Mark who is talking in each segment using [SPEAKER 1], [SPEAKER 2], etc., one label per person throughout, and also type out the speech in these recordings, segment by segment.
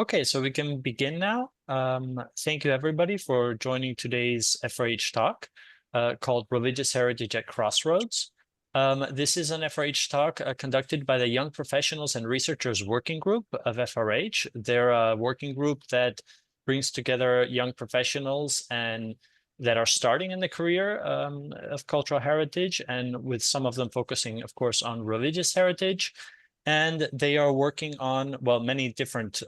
[SPEAKER 1] Okay, so we can begin now. Thank you, everybody, for joining today's FRH talk called Religious Heritage at Crossroads. This is an FRH talk conducted by the Young Professionals and Researchers Working Group of FRH. They're a working group that brings together young professionals and that are starting in the career of cultural heritage, and with some of them focusing, of course, on religious heritage. And they are working on, well, many different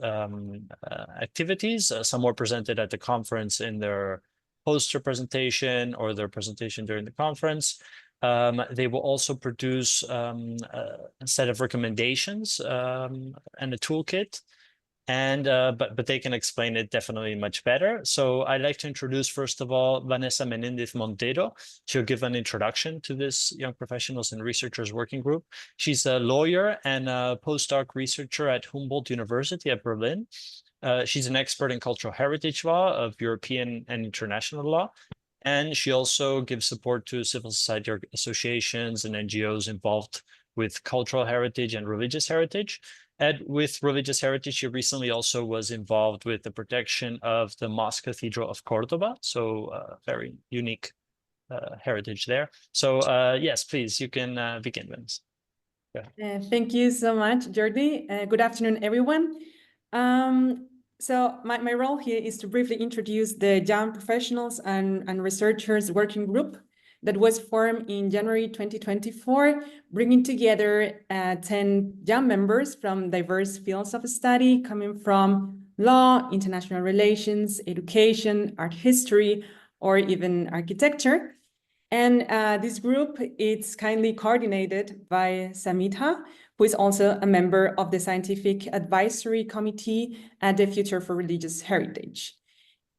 [SPEAKER 1] activities. Some were presented at the conference in their poster presentation or their presentation during the conference. They will also produce a set of recommendations and a toolkit. And but they can explain it definitely much better. So I'd like to introduce, first of all, Vanessa Menendez Montero. She'll give an introduction to this Young Professionals and Researchers Working Group. She's a lawyer and a postdoc researcher at Humboldt University at Berlin. She's an expert in cultural heritage law of European and international law. And she also gives support to civil society associations and NGOs involved with cultural heritage and religious heritage. And with religious heritage, she recently also was involved with the protection of the Mosque Cathedral of Cordoba. So very unique heritage there. So yes, please, you can begin, Vince.
[SPEAKER 2] Thank you so much, Jordi. Good afternoon, everyone. So my role here is to briefly introduce the Young Professionals and Researchers Working Group that was formed in January 2024, bringing together 10 young members from diverse fields of study, coming from law, international relations, education, art history, or even architecture. And this group is kindly coordinated by Samita, who is also a member of the Scientific Advisory Committee at the Future for Religious Heritage.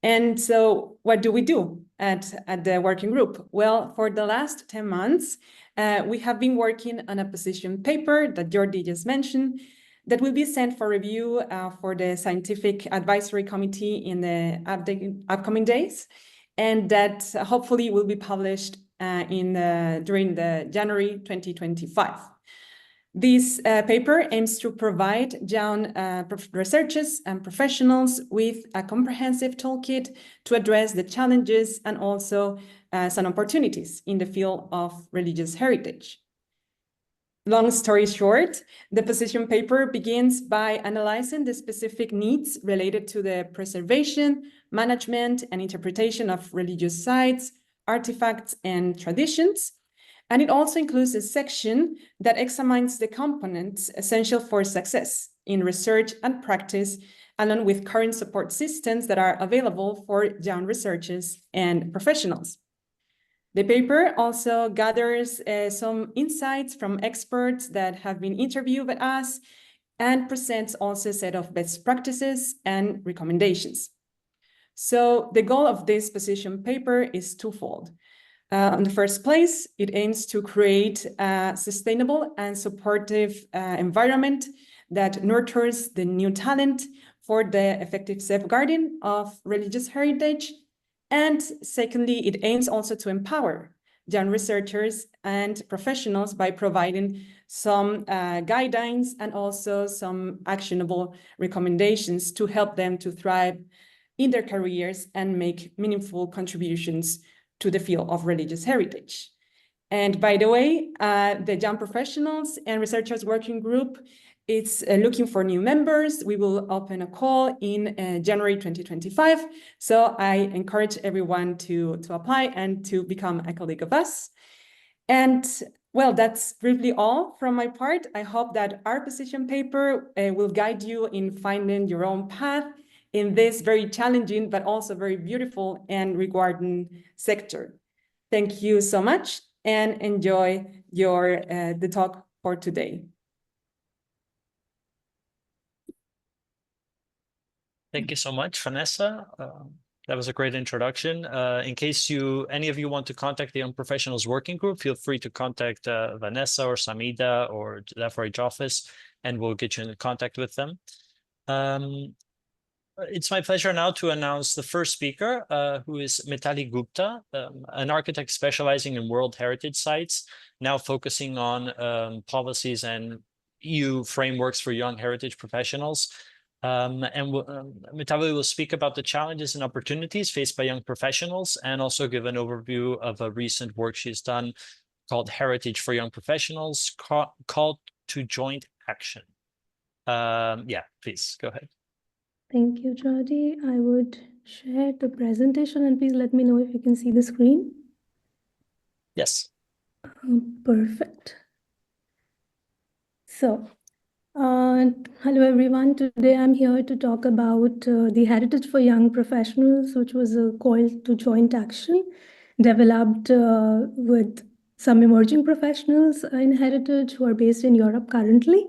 [SPEAKER 2] And so what do we do at the working group? Well, for the last 10 months, we have been working on a position paper that Jordi just mentioned that will be sent for review for the Scientific Advisory Committee in the upcoming days, and that hopefully will be published during the January 2025. This paper aims to provide young researchers and professionals with a comprehensive toolkit to address the challenges and also some opportunities in the field of religious heritage. Long story short, the position paper begins by analyzing the specific needs related to the preservation, management, and interpretation of religious sites, artifacts, and traditions. And it also includes a section that examines the components essential for success in research and practice, along with current support systems that are available for young researchers and professionals. The paper also gathers some insights from experts that have been interviewed with us and presents also a set of best practices and recommendations. So the goal of this position paper is twofold. In the first place, it aims to create a sustainable and supportive environment that nurtures the new talent for the effective safeguarding of religious heritage. And secondly, it aims also to empower young researchers and professionals by providing some guidelines and also some actionable recommendations to help them to thrive in their careers and make meaningful contributions to the field of religious heritage. And by the way, the Young Professionals and Researchers Working Group is looking for new members. We will open a call in January 2025. So I encourage everyone to apply and to become a colleague of us. And well, that's briefly all from my part. I hope that our position paper will guide you in finding your own path in this very challenging, but also very beautiful and rewarding sector. Thank you so much and enjoy the talk for today.
[SPEAKER 1] Thank you so much, Vanessa. That was a great introduction. In case any of you want to contact the Young Professionals Working Group, feel free to contact Vanessa or Samida or the FRH office, and we'll get you in contact with them. It's my pleasure now to announce the first speaker, who is Meetali Gupta, an architect specializing in World Heritage sites, now focusing on policies and EU frameworks for young heritage professionals. Meetali will speak about the challenges and opportunities faced by young professionals and also give an overview of a recent work she's done called Heritage for Young Professionals, called to Joint Action. Yeah, please go ahead.
[SPEAKER 3] Thank you, Jordi. I would share the presentation and please let me know if you can see the screen.
[SPEAKER 1] Yes.
[SPEAKER 3] Perfect. So, hello everyone. Today I'm here to talk about the Heritage for Young Professionals, which was a call to joint action developed with some emerging professionals in Heritage who are based in Europe currently.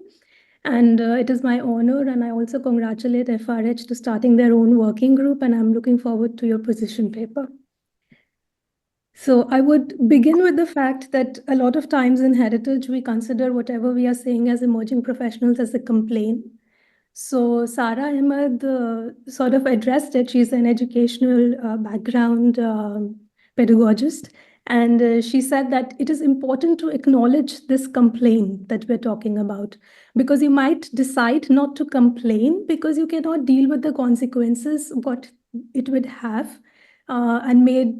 [SPEAKER 3] And it is my honor, and I also congratulate FRH to starting their own working group, and I'm looking forward to your position paper. So I would begin with the fact that a lot of times in Heritage, we consider whatever we are saying as emerging professionals as a complaint. So Sara Ahmed sort of addressed it. She's an educational background pedagogist. And she said that it is important to acknowledge this complaint that we're talking about, because you might decide not to complain because you cannot deal with the consequences, what it would have, and made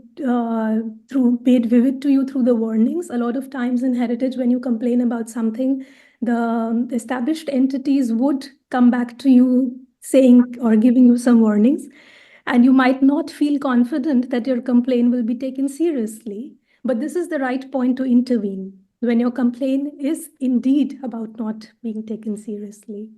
[SPEAKER 3] vivid to you through the warnings. A lot of times in Heritage, when you complain about something, the established entities would come back to you saying or giving you some warnings. And you might not feel confident that your complaint will be taken seriously. But this is the right point to intervene when your complaint is indeed about not being taken seriously.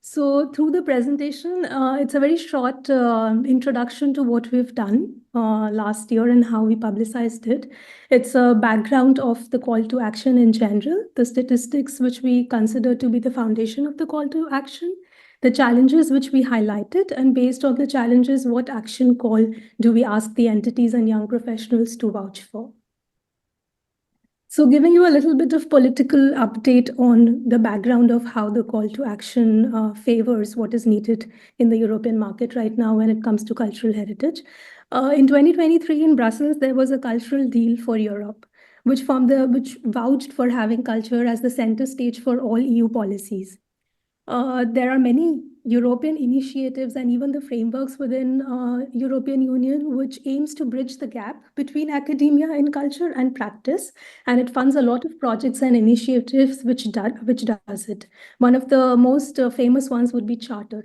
[SPEAKER 3] So through the presentation, it's a very short introduction to what we've done last year and how we publicized it. It's a background of the call to action in general, the statistics which we consider to be the foundation of the call to action, the challenges which we highlighted, and based on the challenges, what action call do we ask the entities and young professionals to vouch for? So giving you a little bit of political update on the background of how the call to action favors what is needed in the European market right now when it comes to cultural heritage. In 2023 in Brussels, there was a cultural deal for Europe, which vouched for having culture as the center stage for all EU policies. There are many European initiatives and even the frameworks within European Union which aims to bridge the gap between academia and culture and practice, and it funds a lot of projects and initiatives which does it. One of the most famous ones would be Charter.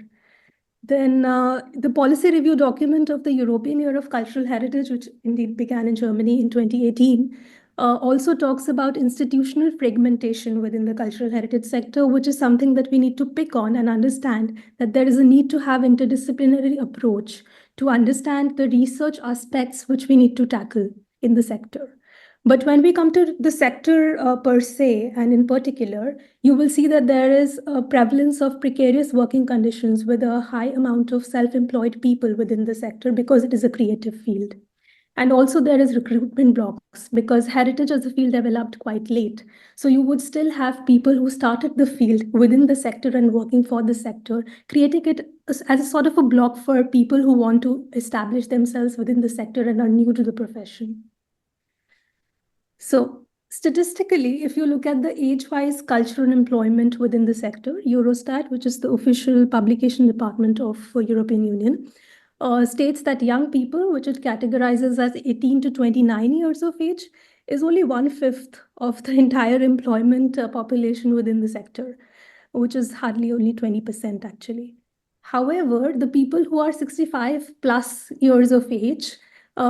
[SPEAKER 3] Then the policy review document of the European Year of Cultural Heritage, which indeed began in Germany in 2018, also talks about institutional fragmentation within the cultural heritage sector, which is something that we need to pick on and understand that there is a need to have interdisciplinary approach to understand the research aspects which we need to tackle in the sector. But when we come to the sector per se, and in particular, you will see that there is a prevalence of precarious working conditions with a high amount of self-employed people within the sector because it is a creative field. And also there is recruitment blocks because heritage as a field developed quite late. So you would still have people who started the field within the sector and working for the sector, creating it as a sort of a block for people who want to establish themselves within the sector and are new to the profession. So statistically, if you look at the age-wise cultural employment within the sector, Eurostat, which is the official publication department of European Union, states that young people, which it categorizes as 18 to 29 years of age, is only 1/5 of the entire employment population within the sector, which is hardly only 20% actually. However, the people who are 65 plus years of age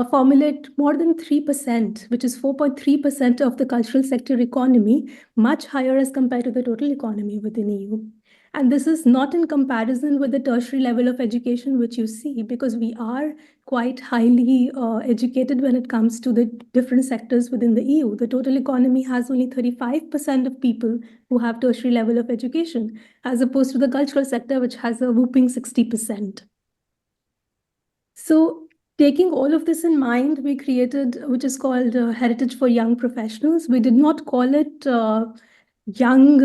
[SPEAKER 3] formulate more than 3%, which is 4.3% of the cultural sector economy, much higher as compared to the total economy within EU. And this is not in comparison with the tertiary level of education, which you see, because we are quite highly educated when it comes to the different sectors within the EU. The total economy has only 35% of people who have tertiary level of education, as opposed to the cultural sector, which has a whopping 60%. So taking all of this in mind, we created, which is called Heritage for Young Professionals. We did not call it young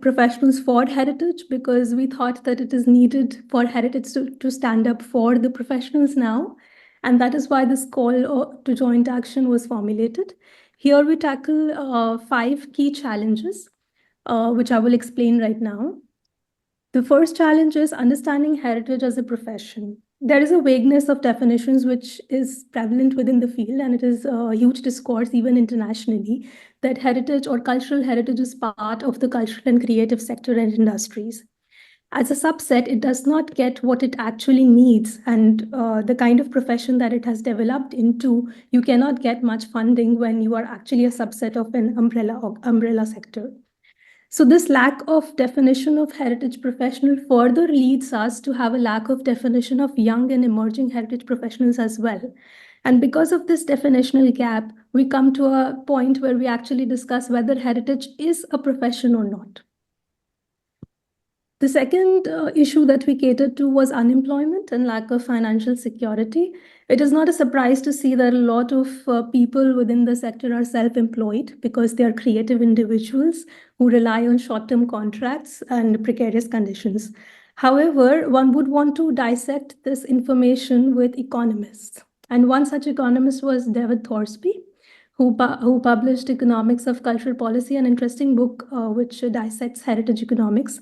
[SPEAKER 3] professionals for heritage because we thought that it is needed for heritage to stand up for the professionals now. And that is why this call to joint action was formulated. Here we tackle 5 key challenges, which I will explain right now. The first challenge is understanding heritage as a profession. There is a vagueness of definitions which is prevalent within the field, and it is a huge discourse even internationally that heritage or cultural heritage is part of the cultural and creative sector and industries. As a subset, it does not get what it actually needs, and the kind of profession that it has developed into, you cannot get much funding when you are actually a subset of an umbrella sector. So this lack of definition of heritage professional further leads us to have a lack of definition of young and emerging heritage professionals as well. And because of this definitional gap, we come to a point where we actually discuss whether heritage is a profession or not. The second issue that we catered to was unemployment and lack of financial security. It is not a surprise to see that a lot of people within the sector are self-employed because they are creative individuals who rely on short-term contracts and precarious conditions. However, one would want to dissect this information with economists. And one such economist was David Thorsby, who published Economics of Cultural Policy, an interesting book which dissects heritage economics.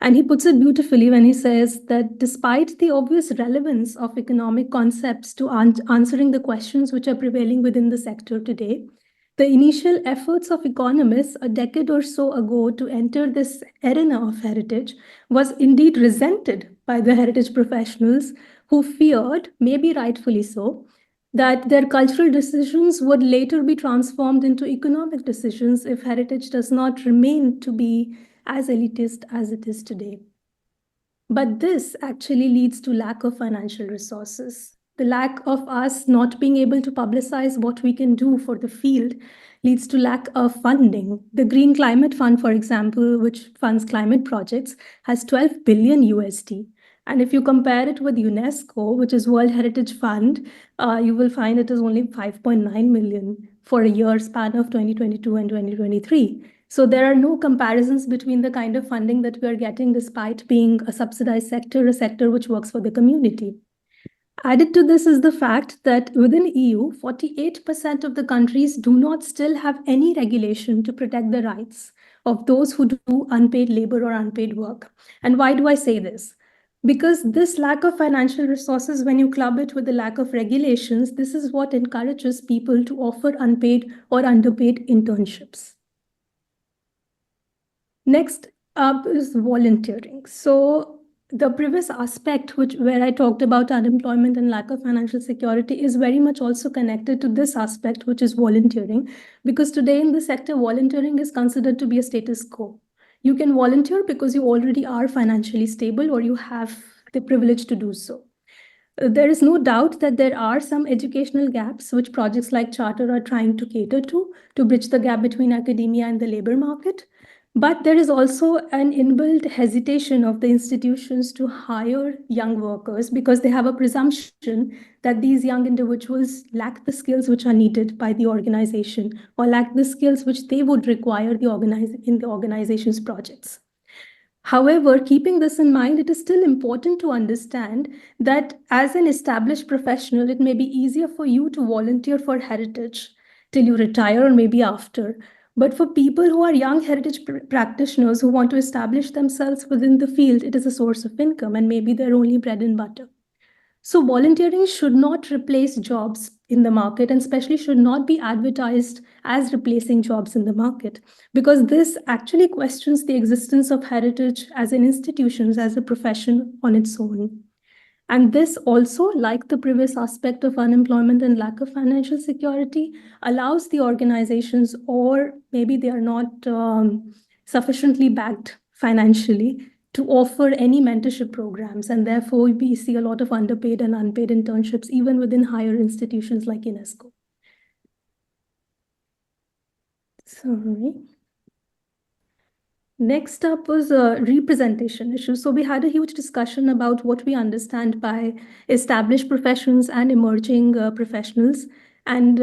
[SPEAKER 3] And he puts it beautifully when he says that despite the obvious relevance of economic concepts to answering the questions which are prevailing within the sector today, the initial efforts of economists a decade or so ago to enter this arena of heritage was indeed resented by the heritage professionals who feared, maybe rightfully so, that their cultural decisions would later be transformed into economic decisions if heritage does not remain to be as elitist as it is today. But this actually leads to lack of financial resources. The lack of us not being able to publicize what we can do for the field leads to lack of funding. The Green Climate Fund, for example, which funds climate projects, has 12 billion USD. And if you compare it with UNESCO, which is World Heritage Fund, you will find it is only 5.9 million for a year span of 2022 and 2023. So there are no comparisons between the kind of funding that we are getting despite being a subsidized sector, a sector which works for the community. Added to this is the fact that within EU, 48% of the countries do not still have any regulation to protect the rights of those who do unpaid labor or unpaid work. And why do I say this? Because this lack of financial resources, when you club it with the lack of regulations, this is what encourages people to offer unpaid or underpaid internships. Next up is volunteering. So the previous aspect where I talked about unemployment and lack of financial security is very much also connected to this aspect, which is volunteering, because today in the sector, volunteering is considered to be a status quo. You can volunteer because you already are financially stable or you have the privilege to do so. There is no doubt that there are some educational gaps which projects like Charter are trying to cater to bridge the gap between academia and the labor market. But there is also an inbuilt hesitation of the institutions to hire young workers because they have a presumption that these young individuals lack the skills which are needed by the organization or lack the skills which they would require in the organization's projects. However, keeping this in mind, it is still important to understand that as an established professional, it may be easier for you to volunteer for heritage till you retire or maybe after. But for people who are young heritage practitioners who want to establish themselves within the field, it is a source of income and maybe their only bread and butter. So volunteering should not replace jobs in the market and especially should not be advertised as replacing jobs in the market, because this actually questions the existence of heritage as an institution, as a profession on its own. And this also, like the previous aspect of unemployment and lack of financial security, allows the organizations, or maybe they are not sufficiently backed financially, to offer any mentorship programs. And therefore, we see a lot of underpaid and unpaid internships, even within higher institutions like UNESCO. Sorry. Next up was a representation issue. So we had a huge discussion about what we understand by established professions and emerging professionals and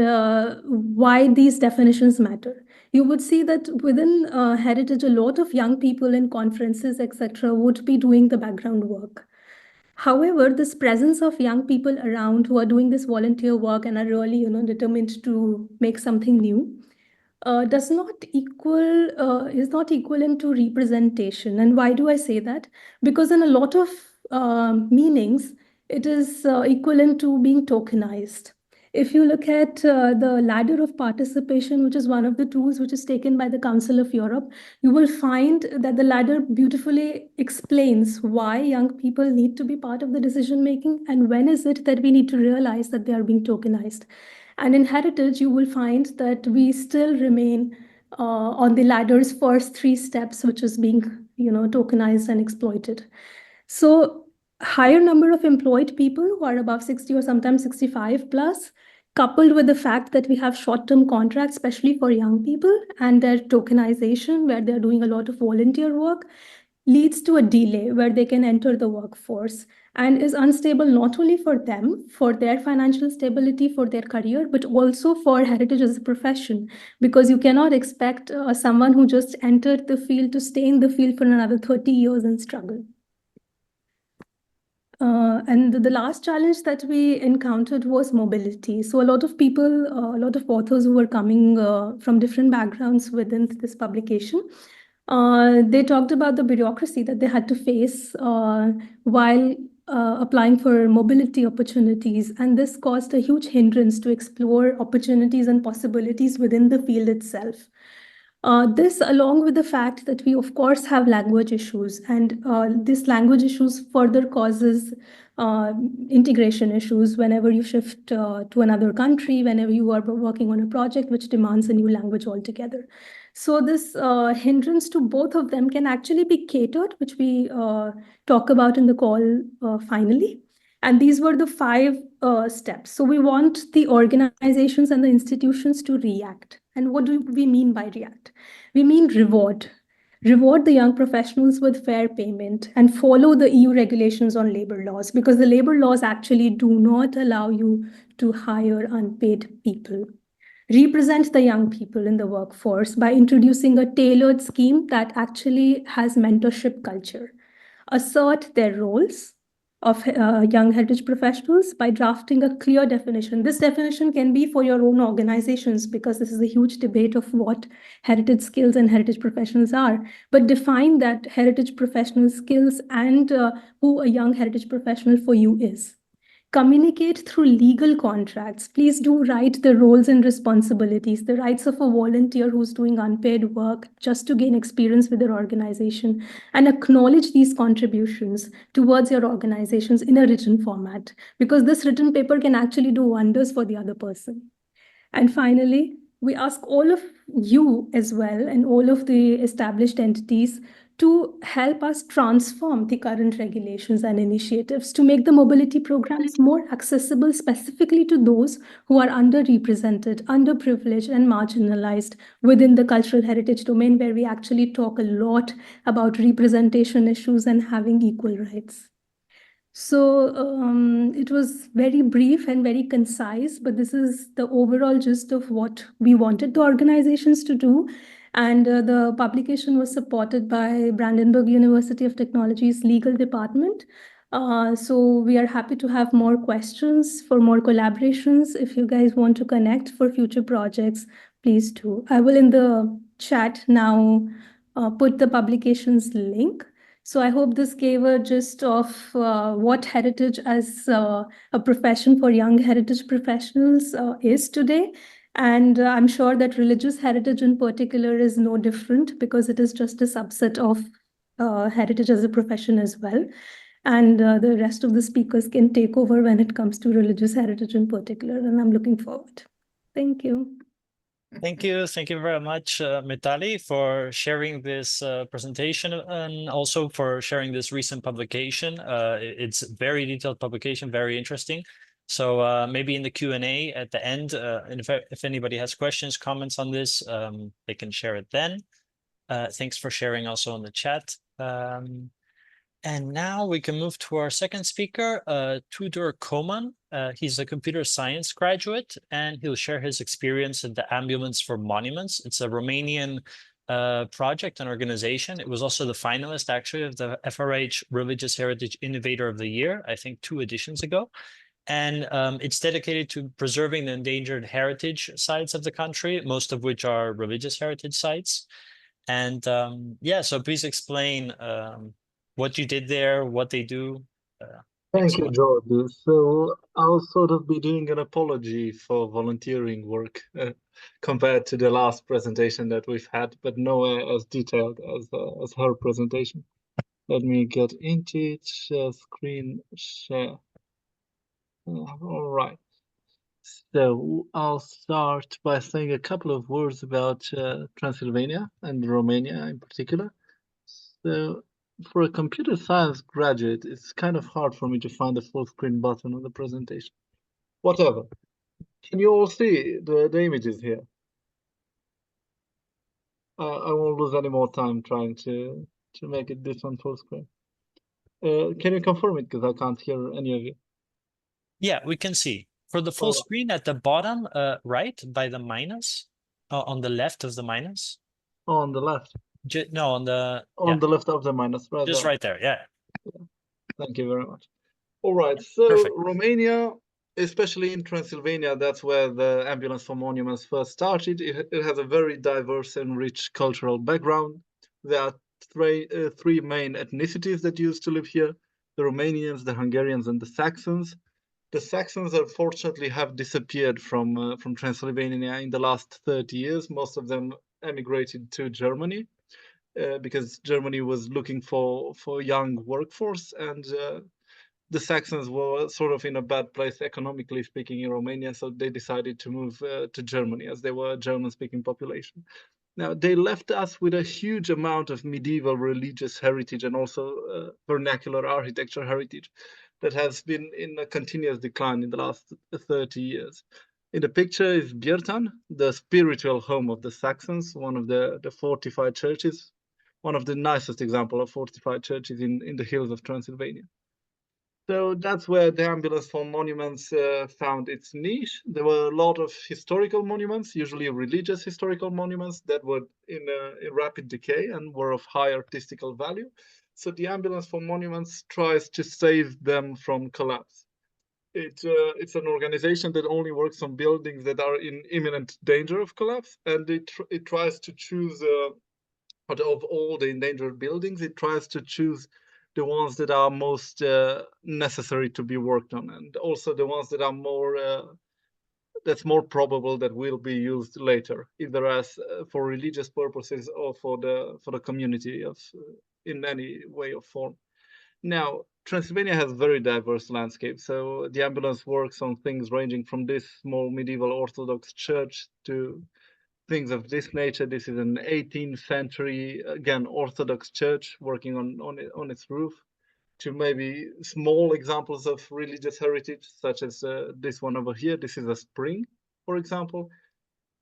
[SPEAKER 3] why these definitions matter. You would see that within heritage, a lot of young people in conferences, etc., would be doing the background work. However, this presence of young people around who are doing this volunteer work and are really, determined to make something new, does not equal is not equivalent to representation. And why do I say that? Because in a lot of meanings, it is equivalent to being tokenized. If you look at the ladder of participation, which is one of the tools which is taken by the Council of Europe, you will find that the ladder beautifully explains why young people need to be part of the decision making and when is it that we need to realize that they are being tokenized. And in heritage, you will find that we still remain on the ladder's first three steps, which is being, tokenized and exploited. So higher number of employed people who are above 60 or sometimes 65 plus, coupled with the fact that we have short-term contracts, especially for young people, and their tokenization, where they're doing a lot of volunteer work, leads to a delay where they can enter the workforce and is unstable not only for them, for their financial stability, for their career, but also for heritage as a profession, because you cannot expect someone who just entered the field to stay in the field for another 30 years and struggle. And the last challenge that we encountered was mobility. So a lot of people, a lot of authors who were coming from different backgrounds within this publication, they talked about the bureaucracy that they had to face while applying for mobility opportunities. And this caused a huge hindrance to explore opportunities and possibilities within the field itself. This, along with the fact that we, of course, have language issues, and this language issues further causes integration issues whenever you shift to another country, whenever you are working on a project which demands a new language altogether. So this hindrance to both of them can actually be catered, which we talk about in the call finally. And these were the 5 steps. So we want the organizations and the institutions to react. And what do we mean by react? We mean reward. Reward the young professionals with fair payment and follow the EU regulations on labor laws, because the labor laws actually do not allow you to hire unpaid people. Represent the young people in the workforce by introducing a tailored scheme that actually has mentorship culture. Assert their roles of young heritage professionals by drafting a clear definition. This definition can be for your own organizations, because this is a huge debate of what heritage skills and heritage professionals are. But define that heritage professional skills and who a young heritage professional for you is. Communicate through legal contracts. Please do write the roles and responsibilities, the rights of a volunteer who's doing unpaid work just to gain experience with their organization, and acknowledge these contributions towards your organizations in a written format, because this written paper can actually do wonders for the other person. And finally, we ask all of you as well and all of the established entities to help us transform the current regulations and initiatives to make the mobility programs more accessible, specifically to those who are underrepresented, underprivileged, and marginalized within the cultural heritage domain, where we actually talk a lot about representation issues and having equal rights. So it was very brief and very concise, but this is the overall gist of what we wanted the organizations to do. And the publication was supported by Brandenburg University of Technology's legal department. So we are happy to have more questions for more collaborations. If you guys want to connect for future projects, please do. I will in the chat now put the publication's link. So I hope this gave a gist of what heritage as a profession for young heritage professionals is today. And I'm sure that religious heritage in particular is no different, because it is just a subset of heritage as a profession as well. And the rest of the speakers can take over when it comes to religious heritage in particular. And I'm looking forward. Thank you.
[SPEAKER 1] Thank you. Thank you very much, Meetali, for sharing this presentation and also for sharing this recent publication. It's a very detailed publication, very interesting. So maybe in the Q&A at the end, and if anybody has questions, comments on this, they can share it then. Thanks for sharing also in the chat. And now we can move to our second speaker, Tudor Coman. He's a computer science graduate, and he'll share his experience at the Ambulance for Monuments. It's a Romanian project and organization. It was also the finalist, actually, of the FRH Religious Heritage Innovator of the Year, I think 2 editions ago. And it's dedicated to preserving the endangered heritage sites of the country, most of which are religious heritage sites. And yeah, so please explain what you did there, what they do. Thanks
[SPEAKER 4] Thank
[SPEAKER 1] so
[SPEAKER 4] you,
[SPEAKER 1] much.
[SPEAKER 4] George. So I'll sort of be doing an apology for volunteering work compared to the last presentation that we've had, but nowhere as detailed as her presentation. Let me get into it. Share screen, share. All right. So I'll start by saying a couple of words about Transylvania and Romania in particular. So for a computer science graduate, it's kind of hard for me to find the full screen button on the presentation. Whatever. Can you all see the images here? I won't lose any more time trying to make it this on full screen. Can you confirm it, because I can't hear any of you?
[SPEAKER 1] Yeah, we can see. For the full
[SPEAKER 4] All right.
[SPEAKER 1] screen at the bottom right by the minus, on the left of the minus.
[SPEAKER 4] On the left.
[SPEAKER 1] No, on the
[SPEAKER 4] The left of the minus, right
[SPEAKER 1] just
[SPEAKER 4] there.
[SPEAKER 1] right there. Yeah.
[SPEAKER 4] Thank you very much. All right, so
[SPEAKER 1] Perfect.
[SPEAKER 4] Romania, especially in Transylvania, that's where the Ambulance for Monuments first started. It has a very diverse and rich cultural background. There are three main ethnicities that used to live here: the Romanians, the Hungarians, and the Saxons. The Saxons, unfortunately, have disappeared from Transylvania in the last 30 years. Most of them emigrated to Germany because Germany was looking for young workforce, and the Saxons were sort of in a bad place economically speaking in Romania, so they decided to move to Germany, as they were a German-speaking population. Now, they left us with a huge amount of medieval religious heritage and also vernacular architecture heritage that has been in a continuous decline in the last 30 years. In the picture is Biertan, the spiritual home of the Saxons, one of the fortified churches, one of the nicest example of fortified churches in the hills of Transylvania. So that's where the Ambulance for Monuments found its niche. There were a lot of historical monuments, usually religious historical monuments, that were in rapid decay and were of high artistical value. So the Ambulance for Monuments tries to save them from collapse. It's an organization that only works on buildings that are in imminent danger of collapse, and it tries to choose, out of all the endangered buildings, it tries to choose the ones that are most necessary to be worked on, and also the ones that are that's more probable that will be used later, either as for religious purposes or for the community of in any way or form. Now, Transylvania has very diverse landscape, so the ambulance works on things ranging from this small medieval Orthodox church to things of this nature. This is an 18th century, again, Orthodox church working on its roof, to maybe small examples of religious heritage, such as this one over here. This is a spring, for example,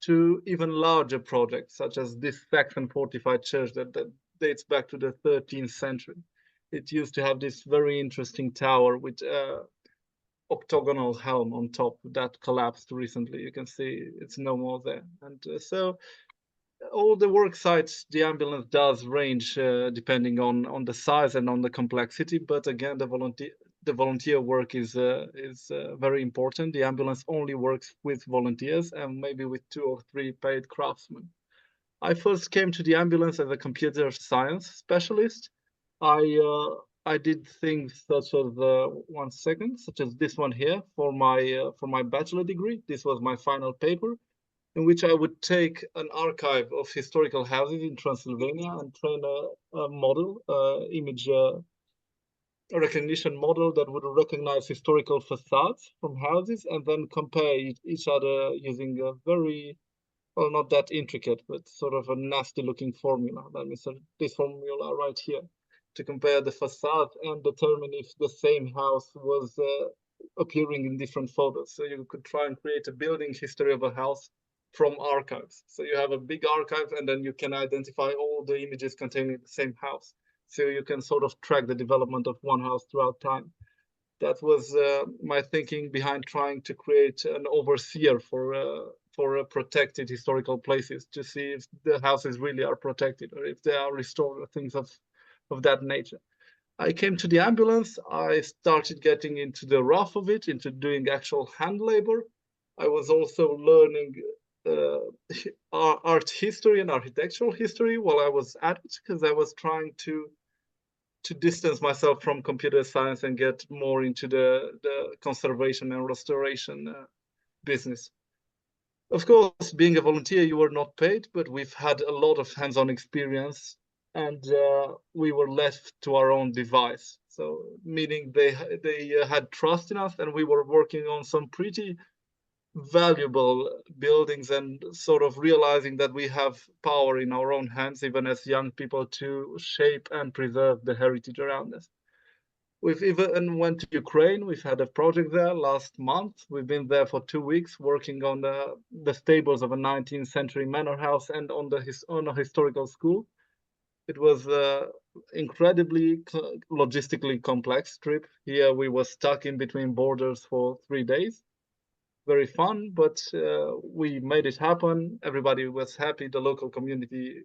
[SPEAKER 4] to even larger projects, such as this Saxon fortified church that dates back to the 13th century. It used to have this very interesting tower with octagonal helm on top that collapsed recently. You can see it's no more there. And so all the work sites the ambulance does range depending on the size and on the complexity. But again, the volunteer work is very important. The ambulance only works with volunteers and maybe with 2 or 3 paid craftsmen. I first came to the ambulance as a computer science specialist. I did things such as such as this one here for my bachelor degree. This was my final paper, in which I would take an archive of historical houses in Transylvania and train a model, image recognition model that would recognize historical facades from houses and then compare each other using a very, well, not that intricate, but sort of a nasty looking formula. Let me say this formula right here to compare the facade and determine if the same house was appearing in different photos. So you could try and create a building history of a house from archives. So you have a big archive and then you can identify all the images containing the same house. So you can sort of track the development of one house throughout time. That was my thinking behind trying to create an overseer for protected historical places, to see if the houses really are protected or if they are restored or things of that nature. I came to the ambulance. I started getting into the rough of it, into doing actual hand labor. I was also learning art history and architectural history while I was at it, because I was trying to distance myself from computer science and get more into the conservation and restoration business. Of course, being a volunteer, you were not paid, but we've had a lot of hands-on experience, and we were left to our own device. So, meaning they had trust in us, and we were working on some pretty valuable buildings, and sort of realizing that we have power in our own hands, even as young people, to shape and preserve the heritage around us. We've even went to Ukraine. We've had a project there last month. We've been there for 2 weeks working on the stables of a 19th century manor house and on a historical school. It was incredibly logistically complex trip. Here we were stuck in between borders for 3 days. Very fun, but we made it happen. Everybody was happy. The local community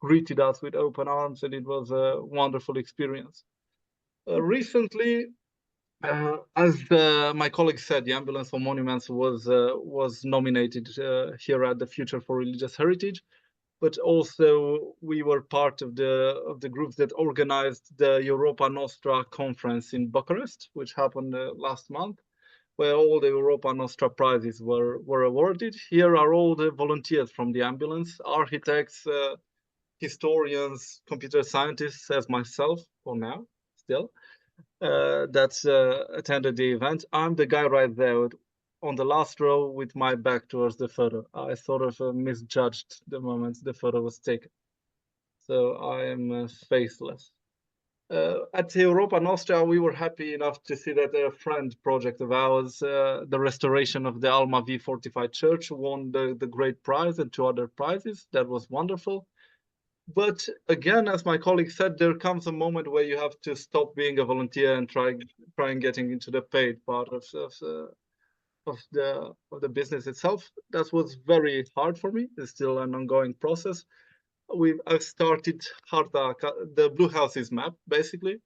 [SPEAKER 4] greeted us with open arms, and it was a wonderful experience. Recently, as my colleague said, the Ambulance for Monuments was nominated here at the Future for Religious Heritage, but also we were part of the group that organized the Europa Nostra conference in Bucharest, which happened last month, where all the Europa Nostra prizes were awarded. Here are all the volunteers from the ambulance, architects, historians, computer scientists, as myself for now, still, that attended the event. I'm the guy right there on the last row with my back towards the photo. I sort of misjudged the moment the photo was taken. So I am faceless. At Europa Nostra, we were happy enough to see that a friend project of ours, the restoration of the Alma V fortified church, won the great prize and 2 other prizes. That was wonderful. But again, as my colleague said, there comes a moment where you have to stop being a volunteer and try and getting into the paid part of the business itself. That was very hard for me. It's still an ongoing process. I've started Harta, the Blue Houses map, basically.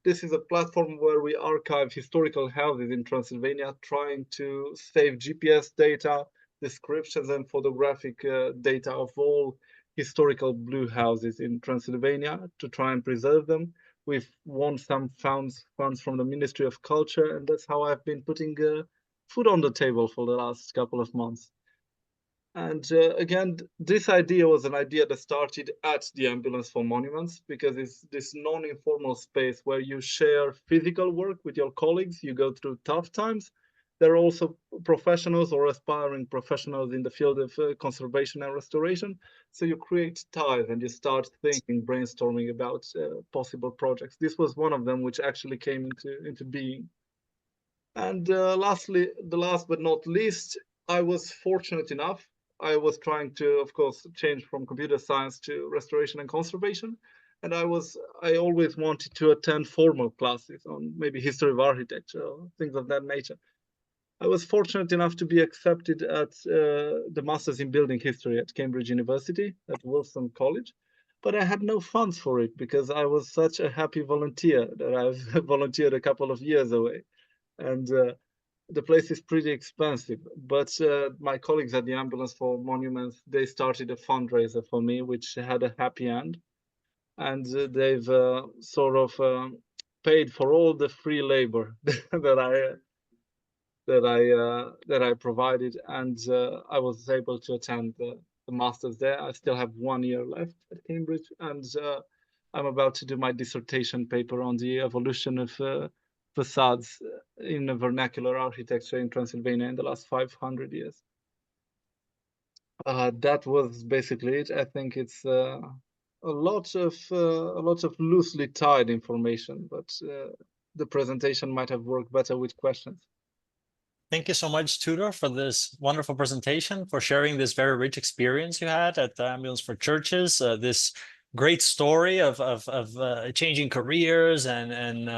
[SPEAKER 4] This is a platform where we archive historical houses in Transylvania, trying to save GPS data, descriptions, and photographic data of all historical blue houses in Transylvania to try and preserve them. We've won some funds from the Ministry of Culture, and that's how I've been putting food on the table for the last couple of months. And again, this idea was an idea that started at the Ambulance for Monuments, because it's this non-informal space where you share physical work with your colleagues. You go through tough times. There are also professionals or aspiring professionals in the field of conservation and restoration. So you create ties and you start thinking, brainstorming about possible projects. This was one of them which actually came into being. And lastly, the last but not least, I was fortunate enough. I was trying to, of course, change from computer science to restoration and conservation. And I always wanted to attend formal classes on maybe history of architecture or things of that nature. I was fortunate enough to be accepted at the Masters in Building History at Cambridge University at Wilson College, but I had no funds for it because I was such a happy volunteer that I've volunteered a couple of years away. And the place is pretty expensive, but my colleagues at the Ambulance for Monuments, they started a fundraiser for me, which had a happy end. And they've sort of paid for all the free labor that I provided, and I was able to attend the master's there. I still have 1 year left at Cambridge, and I'm about to do my dissertation paper on the evolution of facades in vernacular architecture in Transylvania in the last 500 years. That was basically it. I think it's a lot of loosely tied information, but the presentation might have worked better with questions.
[SPEAKER 1] Thank you so much, Tudor, for this wonderful presentation, for sharing this very rich experience you had at the Ambulance for Churches, this great story of changing careers and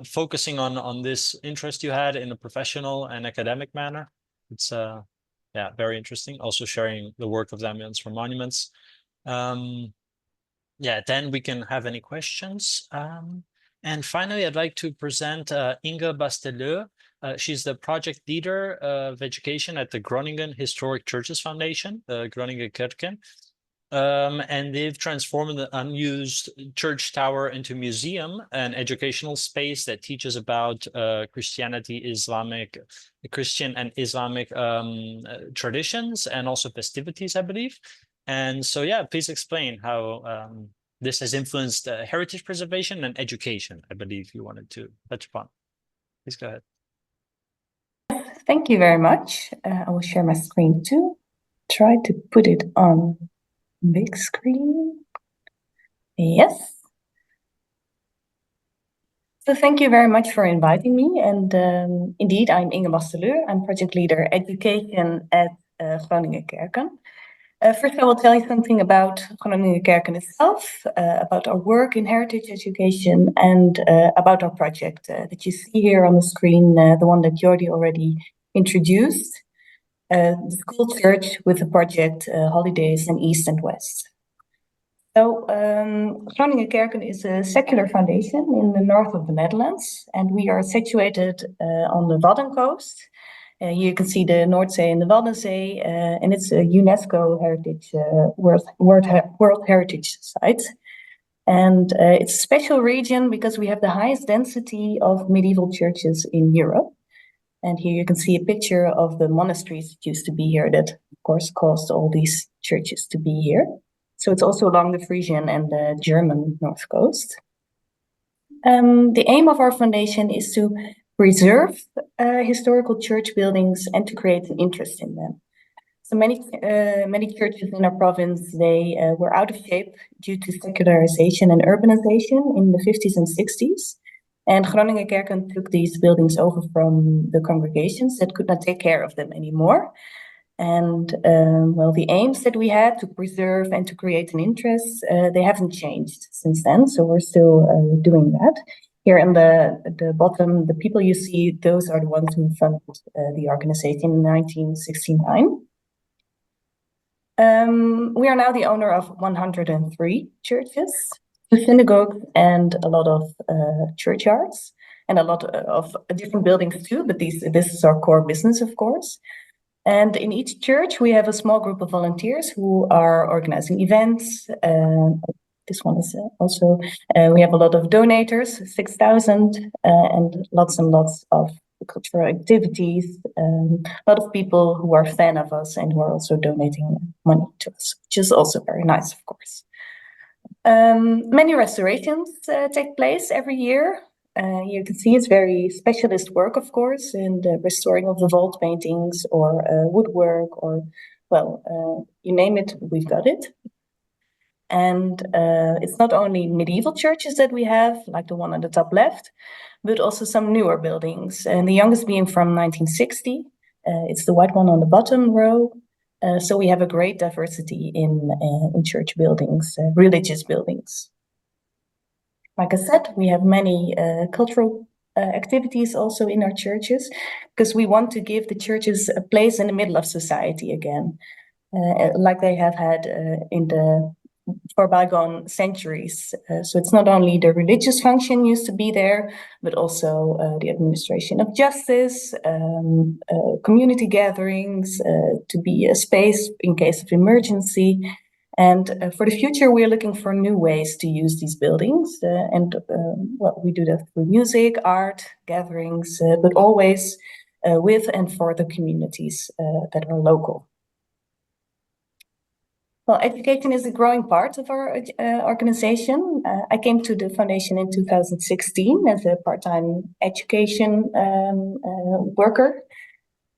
[SPEAKER 1] focusing on this interest you had in a professional and academic manner. It's very interesting. Also sharing the work of the Ambulance for Monuments. yeah, then we can have any questions. And finally, I'd like to present Inge Basteleur. She's the project leader of education at the Groningen Historic Churches Foundation, Groningen Kerken. And they've transformed the unused church tower into a museum and educational space that teaches about Christianity, Christian and Islamic traditions and also festivities, I believe. And so, yeah, please explain how this has influenced heritage preservation and education, I believe you wanted to touch upon. Please go ahead.
[SPEAKER 5] Thank you very much. I will share my screen too. Try to put it on big screen. Yes. So thank you very much for inviting me. And indeed, I'm Inge Basteleur. I'm project leader education at Groningen Kerken. First, I will tell you something about Groningen Kerken itself, about our work in heritage education, and about our project that you see here on the screen, the one that Jordi already introduced, the school church with the project Holidays in East and West. So Groningen Kerken is a secular foundation in the north of the Netherlands, and we are situated on the Wadden coast. Here you can see the Noordzee and the Waddenzee, and it's a UNESCO Heritage World Heritage Site. And it's a special region because we have the highest density of medieval churches in Europe. And here you can see a picture of the monasteries that used to be here that, of course, caused all these churches to be here. So it's also along the Frisian and the German north coast. The aim of our foundation is to preserve historical church buildings and to create an interest in them. So many churches in our province, they were out of shape due to secularization and urbanization in the 50s and 60s. And Groningen Kerken took these buildings over from the congregations that could not take care of them anymore. And well, the aims that we had to preserve and to create an interest, they haven't changed since then. So we're still doing that. Here in the bottom, the people you see, those are the ones who funded the organization in 1969. We are now the owner of 103 churches, 2 synagogues, and a lot of churchyards, and a lot of different buildings too. But this is our core business, of course. And in each church, we have a small group of volunteers who are organizing events. This one is also, we have a lot of donators, 6,000, and lots of cultural activities. A lot of people who are a fan of us and who are also donating money to us, which is also very nice, of course. Many restorations take place every year. You can see it's very specialist work, of course, in the restoring of the vault paintings or woodwork or, well, you name it, we've got it. And it's not only medieval churches that we have, like the one on the top left, but also some newer buildings. And the youngest being from 1960. It's the white one on the bottom row. So we have a great diversity in church buildings, religious buildings. Like I said, we have many cultural activities also in our churches, because we want to give the churches a place in the middle of society again, like they have had for bygone centuries. So it's not only the religious function used to be there, but also the administration of justice, community gatherings, to be a space in case of emergency. And for the future, we're looking for new ways to use these buildings. Well, we do that through music, art, gatherings, but always with and for the communities that are local. Well, education is a growing part of our organization. I came to the foundation in 2016 as a part-time education worker.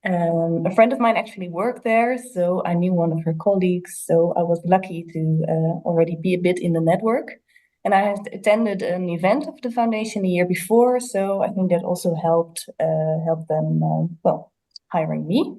[SPEAKER 5] A friend of mine actually worked there, so I knew one of her colleagues. So I was lucky to already be a bit in the network. And I had attended an event of the foundation a year before, so I think that also helped them, well, hiring me.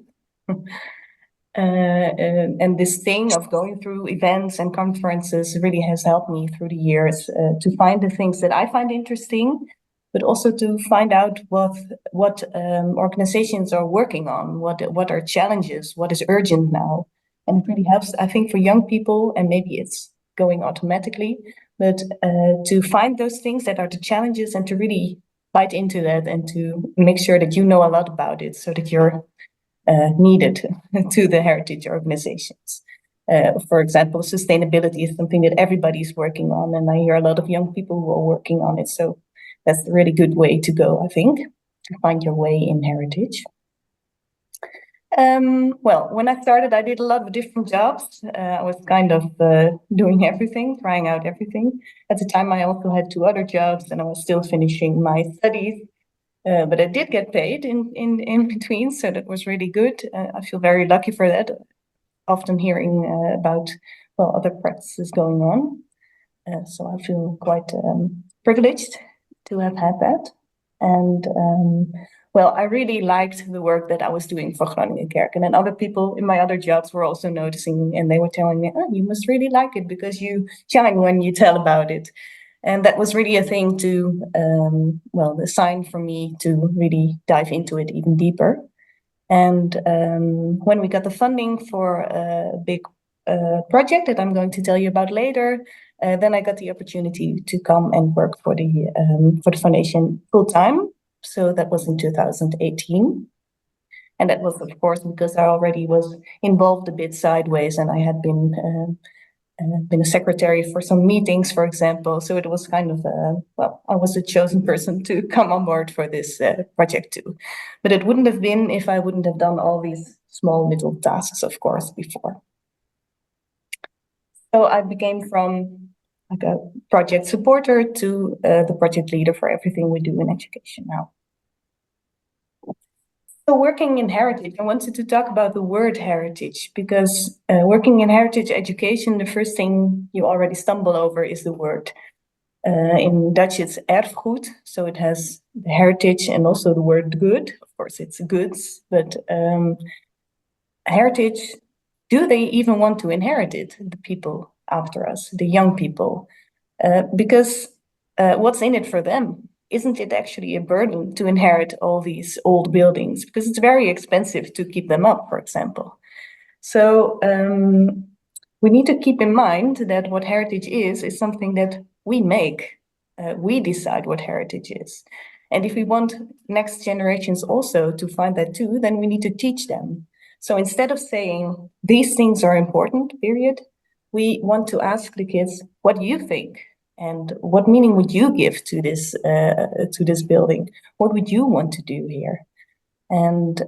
[SPEAKER 5] And this thing of going through events and conferences really has helped me through the years to find the things that I find interesting, but also to find out what organizations are working on, what are challenges, what is urgent now. And it really helps, I think, for young people, and maybe it's going automatically, but to find those things that are the challenges and to really bite into that and to make sure that you know a lot about it so that you're needed to the heritage organizations. For example, sustainability is something that everybody's working on, and I hear a lot of young people who are working on it. So that's a really good way to go, I think, to find your way in heritage. Well, when I started, I did a lot of different jobs. I was kind of doing everything, trying out everything. At the time, I also had 2 other jobs, and I was still finishing my studies. But I did get paid in between, so that was really good. I feel very lucky for that. Often hearing about, well, other practices going on. So I feel quite privileged to have had that. And well, I really liked the work that I was doing for Groningen Kerk. And then other people in my other jobs were also noticing, and they were telling me, oh, you must really like it because you shine when you tell about it. And that was really a thing to, well, the sign for me to really dive into it even deeper. And when we got the funding for a big project that I'm going to tell you about later, then I got the opportunity to come and work for the foundation full time. So that was in 2018. And that was, of course, because I already was involved a bit sideways, and I had been a secretary for some meetings, for example. So it was kind of, well, I was a chosen person to come on board for this project too. But it wouldn't have been if I wouldn't have done all these small little tasks, of course, before. So I became from like a project supporter to the project leader for everything we do in education now. So working in heritage, I wanted to talk about the word heritage, because working in heritage education, the first thing you already stumble over is the word. In Dutch, it's erfgoed, so it has the heritage and also the word good. Of course, it's goods, but heritage, do they even want to inherit it, the people after us, the young people? Because what's in it for them? Isn't it actually a burden to inherit all these old buildings? Because it's very expensive to keep them up, for example. So we need to keep in mind that what heritage is something that we make. We decide what heritage is. And if we want next generations also to find that too, then we need to teach them. So instead of saying these things are important, period, we want to ask the kids, what do you think? And what meaning would you give to this building? What would you want to do here? And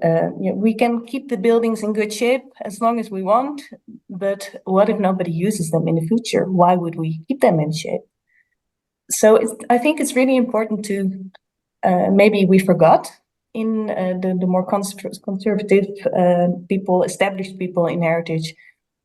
[SPEAKER 5] you know, we can keep the buildings in good shape as long as we want, but what if nobody uses them in the future? Why would we keep them in shape? So I think it's really important to, maybe we forgot in the more conservative people, established people in heritage,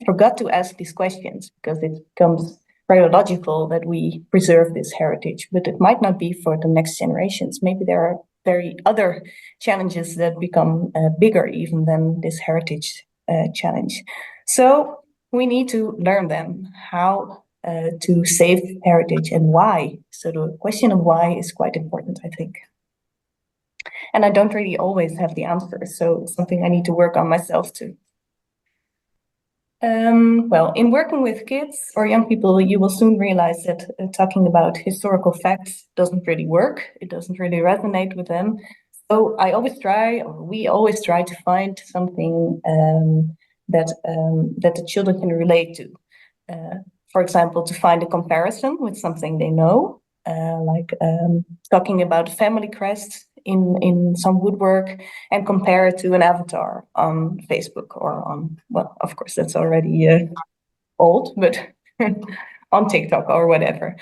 [SPEAKER 5] forgot to ask these questions, because it becomes very logical that we preserve this heritage, but it might not be for the next generations. Maybe there are very other challenges that become bigger even than this heritage challenge. So we need to learn them how to save heritage and why. So the question of why is quite important, I think. And I don't really always have the answer, so it's something I need to work on myself too. Well, in working with kids or young people, you will soon realize that talking about historical facts doesn't really work. It doesn't really resonate with them. So I always try, or we always try to find something that the children can relate to. For example, to find a comparison with something they know, like talking about a family crest in some woodwork and compare it to an avatar on Facebook or on, well, of course, that's already old, but on TikTok or whatever.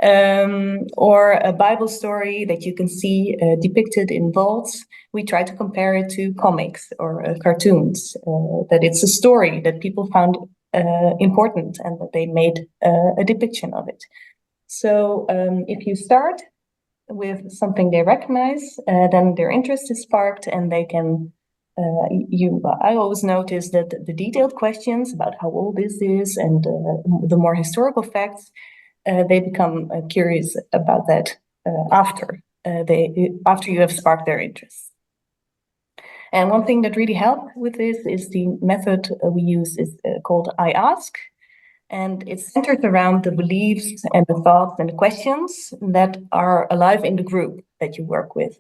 [SPEAKER 5] Or a Bible story that you can see depicted in vaults. We try to compare it to comics or cartoons, that it's a story that people found important and that they made a depiction of it. So if you start with something they recognize, then their interest is sparked, and they can, I always notice that the detailed questions about how old this is and the more historical facts, they become curious about that after you have sparked their interest. And one thing that really helped with this is the method we use is called I Ask. And it's centered around the beliefs and the thoughts and the questions that are alive in the group that you work with.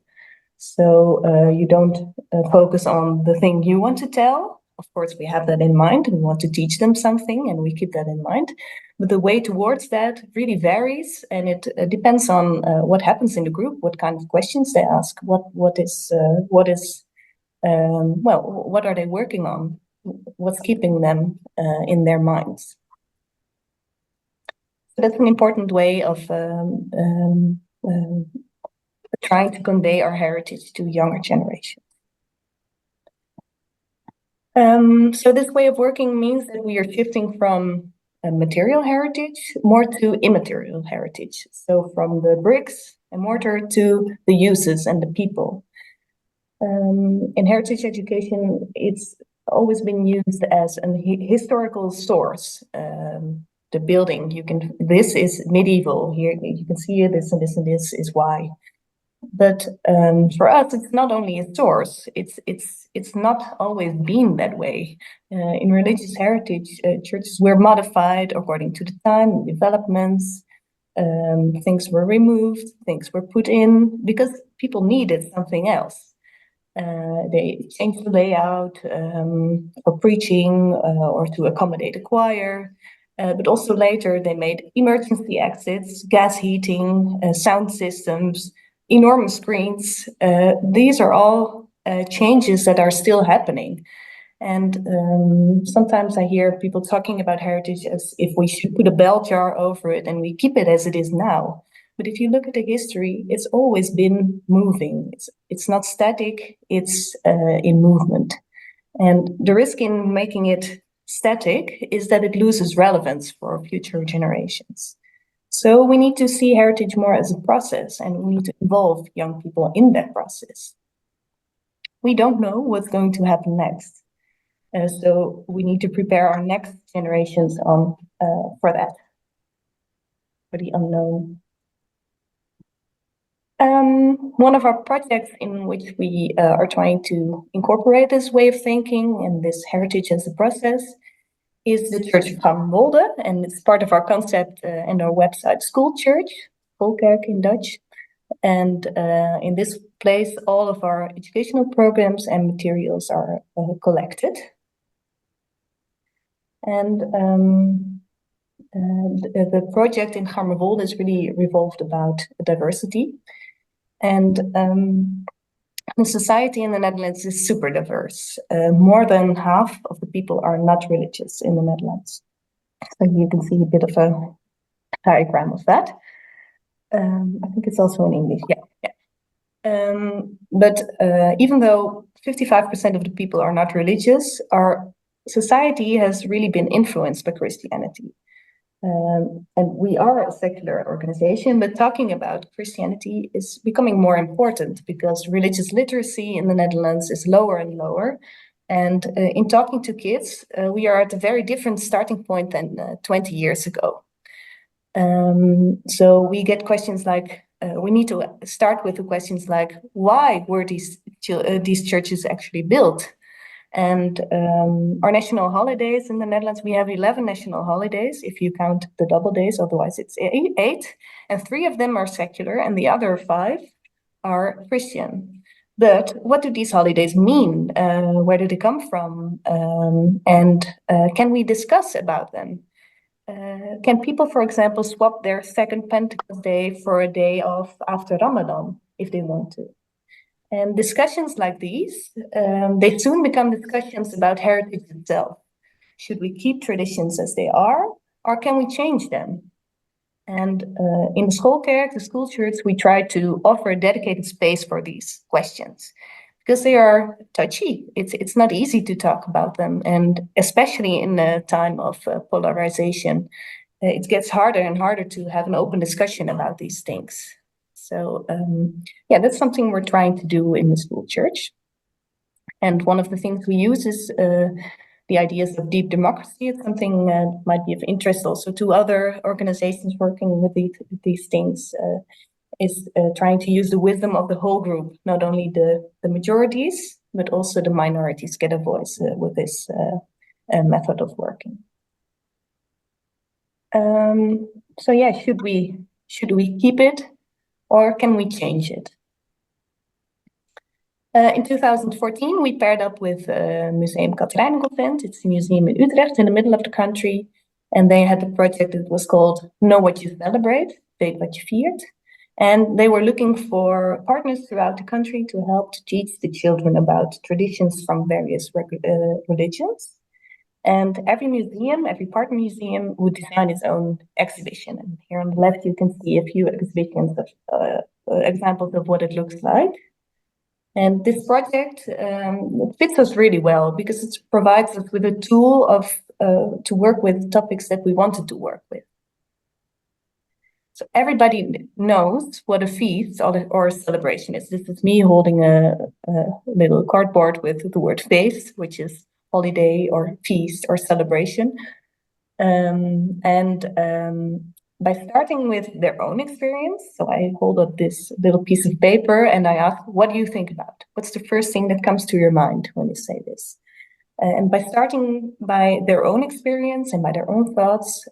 [SPEAKER 5] So you don't focus on the thing you want to tell. Of course, we have that in mind. We want to teach them something and we keep that in mind. But the way towards that really varies, and it depends on what happens in the group, what kind of questions they ask, what are they working on, what's keeping them in their minds. So that's an important way of trying to convey our heritage to younger generations. So this way of working means that we are shifting from material heritage more to immaterial heritage. So from the bricks and mortar to the uses and the people. In heritage education, it's always been used as a historical source. The building, this is medieval. Here you can see this and this and this is why. But for us, it's not only a source. It's not always been that way. In religious heritage, churches were modified according to the time, developments. Things were removed, things were put in because people needed something else. They changed the layout for preaching or to accommodate a choir. But also later they made emergency exits, gas heating, sound systems, enormous screens. These are all changes that are still happening. And sometimes I hear people talking about heritage as if we should put a bell jar over it and we keep it as it is now. But if you look at the history, it's always been moving. It's not static, it's in movement. And the risk in making it static is that it loses relevance for future generations. So we need to see heritage more as a process, and we need to involve young people in that process. We don't know what's going to happen next. So we need to prepare our next generations for that, for the unknown. One of our projects in which we are trying to incorporate this way of thinking and this heritage as a process is the Church of Hammerwolde, and it's part of our concept and our website, School Church, Schoolkerk in Dutch. And in this place, all of our educational programs and materials are collected. And the project in Hammerwolde is really revolved about diversity. And the society in the Netherlands is super diverse. More than half of the people are not religious in the Netherlands. So you can see a bit of a diagram of that. I think it's also in English, yeah. But even though 55% of the people are not religious, our society has really been influenced by Christianity. And we are a secular organization, but talking about Christianity is becoming more important because religious literacy in the Netherlands is lower and lower. And in talking to kids, we are at a very different starting point than 20 years ago. So we get questions like, we need to start with the questions like, why were these churches actually built? And our national holidays in the Netherlands, we have 11 national holidays, if you count the double days, otherwise it's 8. And 3 of them are secular and the other 5 are Christian. But what do these holidays mean? Where do they come from? And can we discuss about them? Can people, for example, swap their second Pentecost day for a day off after Ramadan, if they want to? And discussions like these, they soon become discussions about heritage itself. Should we keep traditions as they are, or can we change them? And in the Schoolkerk, the school church, we try to offer a dedicated space for these questions because they are touchy. It's not easy to talk about them. And especially in a time of polarization, it gets harder and harder to have an open discussion about these things. So yeah, that's something we're trying to do in the school church. And one of the things we use is the ideas of deep democracy. It's something that might be of interest also to other organizations working with these things, is trying to use the wisdom of the whole group, not only the majorities, but also the minorities get a voice with this method of working. So yeah, should we keep it or can we change it? In 2014, we paired up with Museum Katerijnenconvent. It's a museum in Utrecht in the middle of the country. And they had a project that was called Know What You Celebrate, Weet Wat Je Viert. And they were looking for partners throughout the country to help to teach the children about traditions from various religions. And every museum, every partner museum would design its own exhibition. And here on the left, you can see a few exhibitions of examples of what it looks like. And this project fits us really well because it provides us with a tool of to work with topics that we wanted to work with. So everybody knows what a feast or a celebration is. This is me holding a little cardboard with the word feest, which is holiday or feast or celebration. By starting with their own experience, so I hold up this little piece of paper and I ask, what do you think about? What's the first thing that comes to your mind when you say this? And by starting by their own experience and by their own thoughts,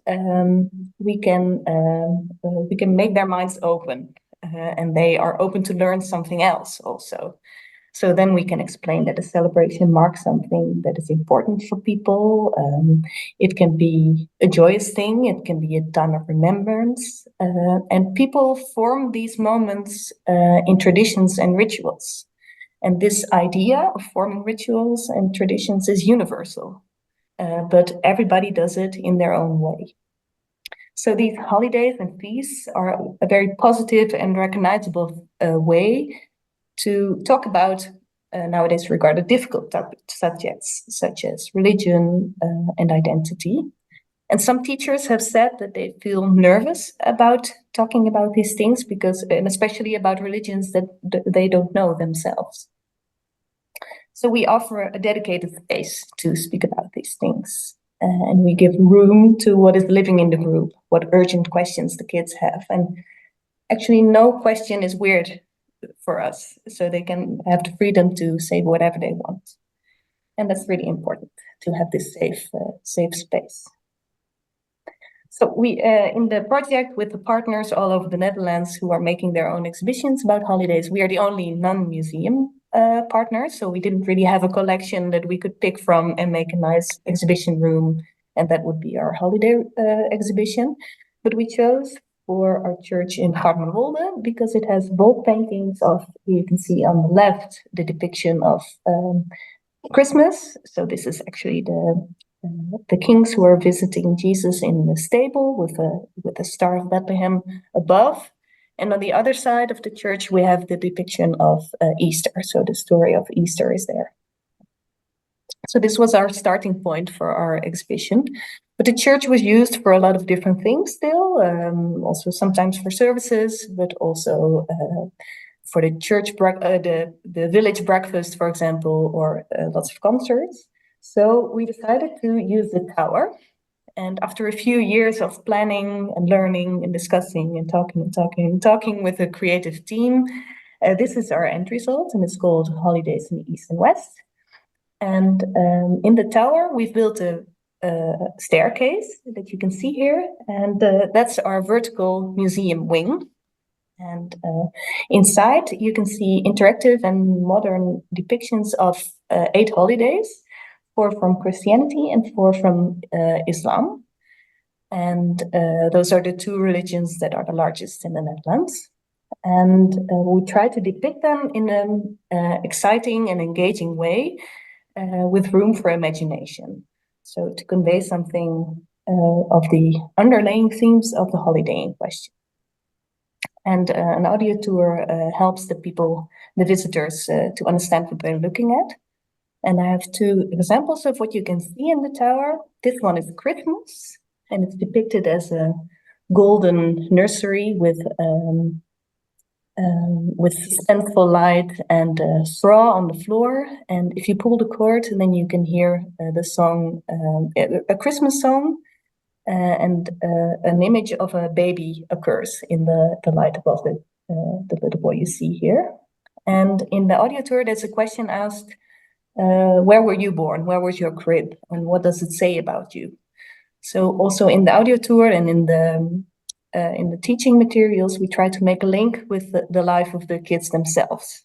[SPEAKER 5] we can make their minds open, and they are open to learn something else also. So then we can explain that a celebration marks something that is important for people. It can be a joyous thing. It can be a time of remembrance. And people form these moments in traditions and rituals. And this idea of forming rituals and traditions is universal, but everybody does it in their own way. So these holidays and feasts are a very positive and recognizable way to talk about nowadays regarded difficult subjects such as religion and identity. And some teachers have said that they feel nervous about talking about these things because, and especially about religions that they don't know themselves. So we offer a dedicated space to speak about these things. And we give room to what is living in the group, what urgent questions the kids have. And actually no question is weird for us, so they can have the freedom to say whatever they want. And that's really important, to have this safe space. So we, in the project with the partners all over the Netherlands who are making their own exhibitions about holidays, we are the only non-museum partner, so we didn't really have a collection that we could pick from and make a nice exhibition room, and that would be our holiday exhibition. But we chose for our church in Garmerwolde because it has bold paintings of, you can see on the left, the depiction of Christmas. So this is actually the kings who are visiting Jesus in the stable with the Star of Bethlehem above. And on the other side of the church, we have the depiction of Easter. So the story of Easter is there. So this was our starting point for our exhibition. But the church was used for a lot of different things still, also sometimes for services, but also for the church, the village breakfast, for example, or lots of concerts. So we decided to use the tower. And after a few years of planning and learning and discussing and talking with a creative team, this is our end result, and it's called Holidays in the East and West. And in the tower, we've built a staircase that you can see here, and that's our vertical museum wing. And inside, you can see interactive and modern depictions of 8 holidays, 4 from Christianity and 4 from Islam. And those are the 2 religions that are the largest in the Netherlands. And we try to depict them in an exciting and engaging way with room for imagination. So to convey something of the underlying themes of the holiday in question. And an audio tour helps the people, the visitors, to understand what they're looking at. And I have 2 examples of what you can see in the tower. This one is Christmas, and it's depicted as a golden nursery with suspenseful light and straw on the floor. And if you pull the cord, then you can hear the song, a Christmas song, and an image of a baby occurs in the light above the little boy you see here. And in the audio tour, there's a question asked, where were you born? Where was your crib? And what does it say about you? So also in the audio tour and in the teaching materials, we try to make a link with the life of the kids themselves.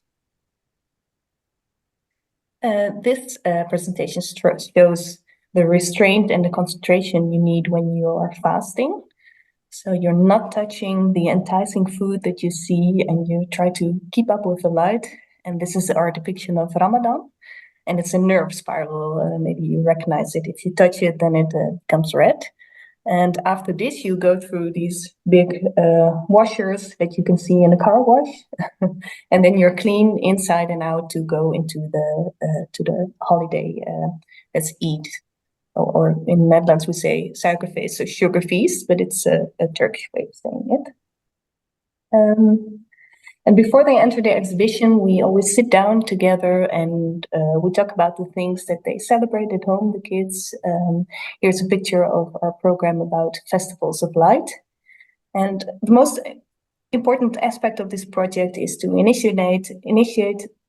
[SPEAKER 5] This presentation shows the restraint and the concentration you need when you are fasting. So you're not touching the enticing food that you see, and you try to keep up with the light. And this is our depiction of Ramadan. And it's a nerve spiral. Maybe you recognize it. If you touch it, then it becomes red. And after this, you go through these big washers that you can see in a car wash. And then you're clean inside and out to go into the holiday, let's eat. Or in Netherlands, we say suikerfeest, so sugar feast, but it's a Turkish way of saying it. And before they enter the exhibition, we always sit down together and we talk about the things that they celebrate at home, the kids. Here's a picture of our program about festivals of light. And the most important aspect of this project is to initiate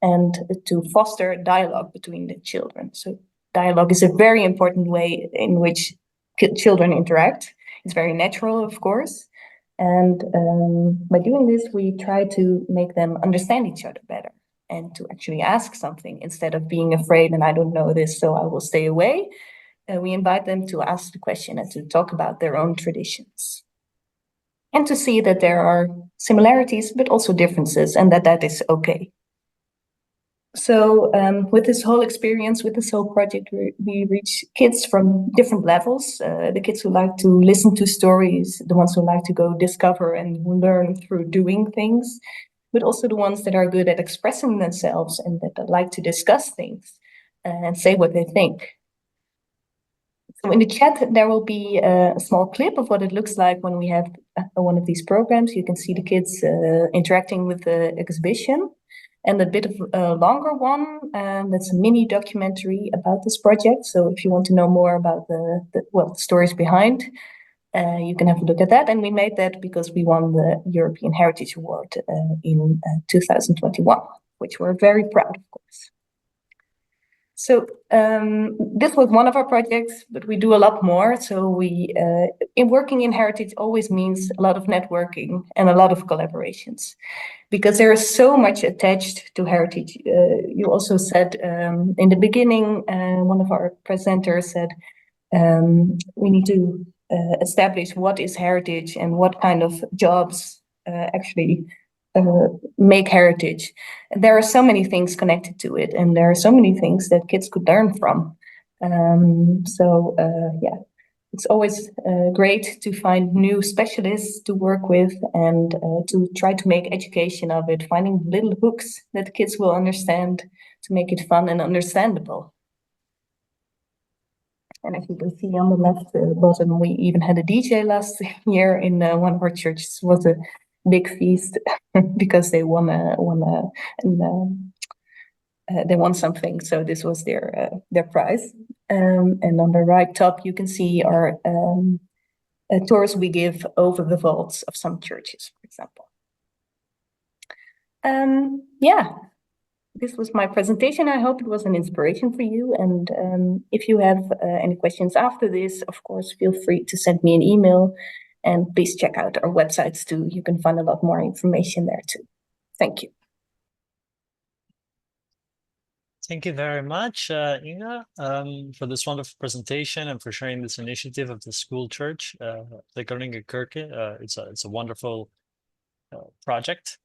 [SPEAKER 5] and to foster dialogue between the children. So dialogue is a very important way in which children interact. It's very natural, of course. And by doing this, we try to make them understand each other better and to actually ask something instead of being afraid and I don't know this, so I will stay away. We invite them to ask the question and to talk about their own traditions. And to see that there are similarities, but also differences, and that is okay. So with this whole experience, with this whole project, we reach kids from different levels. The kids who like to listen to stories, the ones who like to go discover and learn through doing things, but also the ones that are good at expressing themselves and that like to discuss things and say what they think. So in the chat, there will be a small clip of what it looks like when we have one of these programs. You can see the kids interacting with the exhibition. And a bit of a longer one, that's a mini documentary about this project. So if you want to know more about the stories behind, you can have a look at that. And we made that because we won the European Heritage Award in 2021, which we're very proud of, course. So this was one of our projects, but we do a lot more. So working in heritage always means a lot of networking and a lot of collaborations, because there is so much attached to heritage. You also said in the beginning, one of our presenters said, we need to establish what is heritage and what kind of jobs actually make heritage. There are so many things connected to it, and there are so many things that kids could learn from. Yeah, it's always great to find new specialists to work with and to try to make education of it, finding little hooks that kids will understand to make it fun and understandable. And as you can see on the left bottom, we even had a DJ last year in one of our churches. It was a big feast because they won they won something, so this was their prize. And on the right top, you can see our tours we give over the vaults of some churches, for example. Yeah, this was my presentation. I hope it was an inspiration for you. And if you have any questions after this, of course, feel free to send me an email. And please check out our websites too. You can find a lot more information there too. Thank you.
[SPEAKER 1] Thank you very much, Inge, for this wonderful presentation and for sharing this initiative of the school church, the Groningen Kirche. It's a wonderful project.